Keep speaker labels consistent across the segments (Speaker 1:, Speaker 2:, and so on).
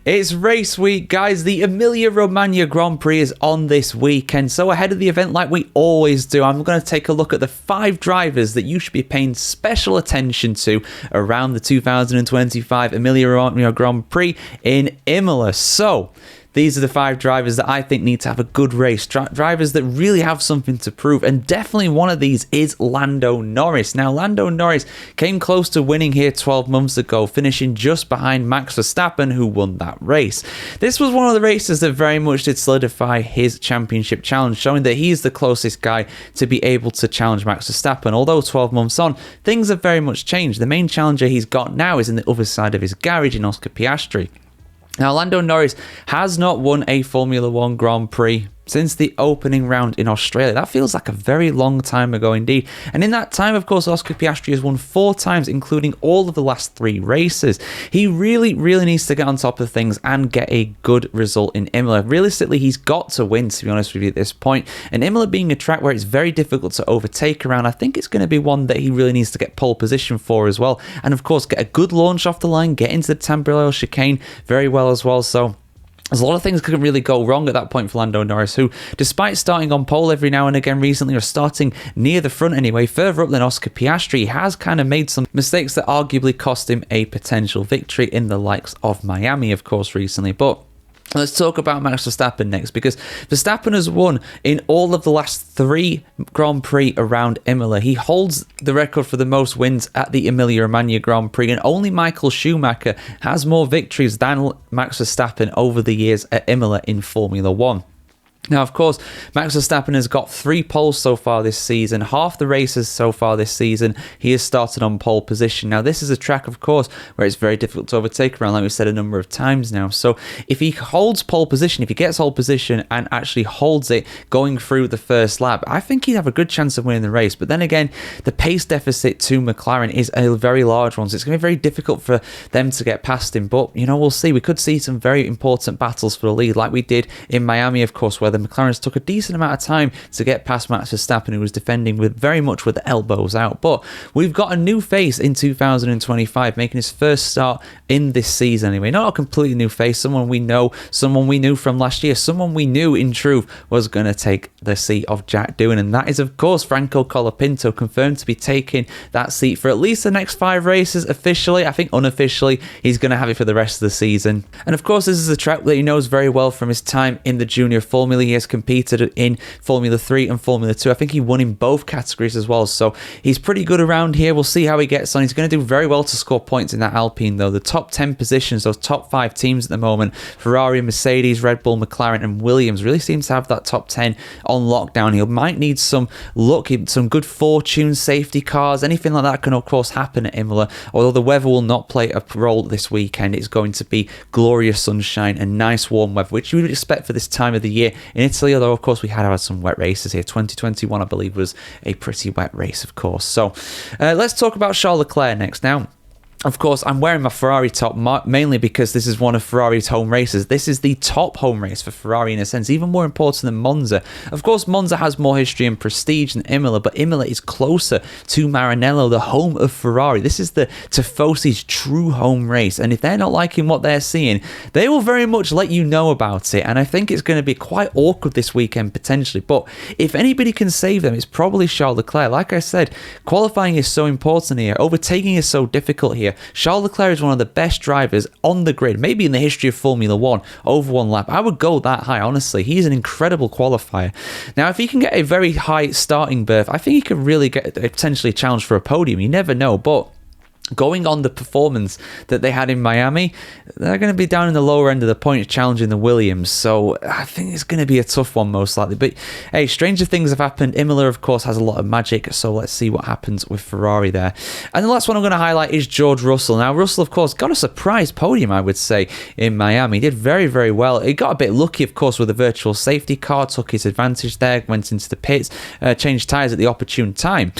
Speaker 1: It's race week, guys. The Emilia-Romagna Grand Prix is on this weekend. So ahead of the event, like we always do, I'm going to take a look at the 5 drivers that you should be paying special attention to around the 2025 Emilia-Romagna Grand Prix in Imola. So these are the 5 drivers that I think need to have a good race. Drivers that really have something to prove. And definitely one of these is Lando Norris. Now, Lando Norris came close to winning here 12 months ago, finishing just behind Max Verstappen, who won that race. This was one of the races that very much did solidify his championship challenge, showing that he's the closest guy to be able to challenge Max Verstappen. Although 12 months on, things have very much changed. The main challenger he's got now is in the other side of his garage in Oscar Piastri. Now, Lando Norris has not won a Formula 1 Grand Prix since the opening round in Australia. That feels like a very long time ago indeed. And in that time, of course, Oscar Piastri has won 4 times, including all of the last 3 races. He really needs to get on top of things and get a good result in Imola. Realistically, he's got to win, to be honest with you, at this point. And Imola being a track where it's very difficult to overtake around, I think it's going to be one that he really needs to get pole position for as well. And of course, get a good launch off the line, get into the Tamburello chicane very well as well. So there's a lot of things that could really go wrong at that point for Lando Norris, who, despite starting on pole every now and again recently, or starting near the front anyway, further up than Oscar Piastri, has kind of made some mistakes that arguably cost him a potential victory in the likes of Miami, of course, recently. But let's talk about Max Verstappen next, because Verstappen has won in all of the last 3 Grand Prix around Imola. He holds the record for the most wins at the Emilia-Romagna Grand Prix, and only Michael Schumacher has more victories than Max Verstappen over the years at Imola in Formula 1. Now, of course, Max Verstappen has got 3 poles so far this season. Half the races so far this season, he has started on pole position. Now, this is a track, of course, where it's very difficult to overtake around, like we said a number of times now. So if he holds pole position, if he gets pole position and actually holds it going through the first lap, I think he'd have a good chance of winning the race. But then again, the pace deficit to McLaren is a very large one, so it's going to be very difficult for them to get past him. But, you know, we'll see. We could see some very important battles for the lead, like we did in Miami, of course, where the McLarens took a decent amount of time to get past Max Verstappen, who was defending very much with the elbows out. But we've got a new face in 2025, making his first start in this season anyway. Not a completely new face, someone we know, someone we knew from last year, someone we knew in truth was going to take the seat of Jack Doohan, and that is, of course, Franco Colapinto, confirmed to be taking that seat for at least the next 5 races officially. I think unofficially he's going to have it for the rest of the season. And of course, this is a track that he knows very well from his time in the junior formula. He has competed in Formula 3 and Formula 2. I think he won in both categories as well, so he's pretty good around here. We'll see how he gets on. He's going to do very well to score points in that Alpine, though. The top 10 positions, those top 5 teams at the moment, Ferrari, Mercedes, Red Bull, McLaren and Williams, really seem to have that top 10 on lockdown. He might need some luck, some good fortune, safety cars, anything like that can of course happen at Imola. Although the weather will not play a role this weekend, it's going to be glorious sunshine and nice warm weather, which you would expect for this time of the year in Italy, although of course we had had some wet races here. 2021 I believe was a pretty wet race, of course. So let's talk about Charles Leclerc next. Now, of course, I'm wearing my Ferrari top mainly because this is one of Ferrari's home races. This is the top home race for Ferrari in a sense, even more important than Monza. Of course, Monza has more history and prestige than Imola, but Imola is closer to Maranello, the home of Ferrari. This is the Tifosi's true home race, and if they're not liking what they're seeing, they will very much let you know about it, and I think it's going to be quite awkward this weekend potentially. But if anybody can save them, it's probably Charles Leclerc. Like I said, qualifying is so important here. Overtaking is so difficult here. Charles Leclerc is one of the best drivers on the grid, maybe in the history of Formula 1, over 1 lap. I would go that high, honestly. He's an incredible qualifier. Now, if he can get a very high starting berth, I think he could really get potentially a challenge for a podium. You never know, but going on the performance that they had in Miami, they're going to be down in the lower end of the point challenging the Williams, so I think it's going to be a tough one most likely. But hey, stranger things have happened. Imola, of course, has a lot of magic, so let's see what happens with Ferrari there. And the last one I'm going to highlight is George Russell. Now, Russell, of course, got a surprise podium, I would say, in Miami. He did very well. He got a bit lucky, of course, with a virtual safety car, took his advantage there, went into the pits, changed tyres at the opportune time.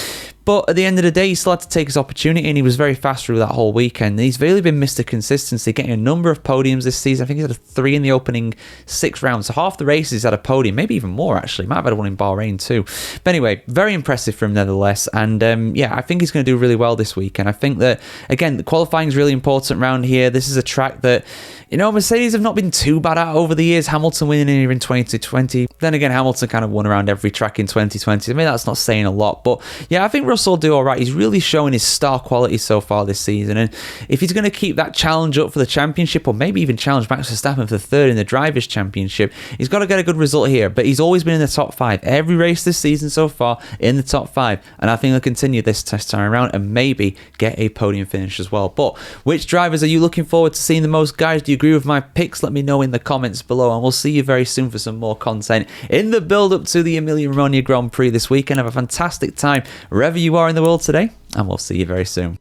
Speaker 1: But at the end of the day, he still had to take his opportunity, and he was very fast through that whole weekend. He's really been Mr. Consistency, getting a number of podiums this season. I think he's had 3 in the opening 6 rounds. So half the races he's had a podium, maybe even more actually. Might have had one in Bahrain too. But anyway, very impressive for him nevertheless. And yeah, I think he's going to do really well this weekend. I think that, again, the qualifying is really important around here. This is a track that, You know, Mercedes have not been too bad at it over the years. Hamilton winning here in 2020. Then again, Hamilton kind of won around every track in 2020. I mean, that's not saying a lot. But yeah, I think Russell will do all right. He's really showing his star quality so far this season. And if he's going to keep that challenge up for the championship, or maybe even challenge Max Verstappen for the third in the Drivers' Championship, he's got to get a good result here. But he's always been in the top 5. Every race this season so far in the top 5. And I think he'll continue this test time around and maybe get a podium finish as well. But which drivers are you looking forward to seeing the most, guys? Do you agree with my picks? Let me know in the comments below, and we'll see you very soon for some more content in the build-up to the Emilia-Romagna Grand Prix this weekend. Have a fantastic time wherever you are in the world today, and we'll see you very soon.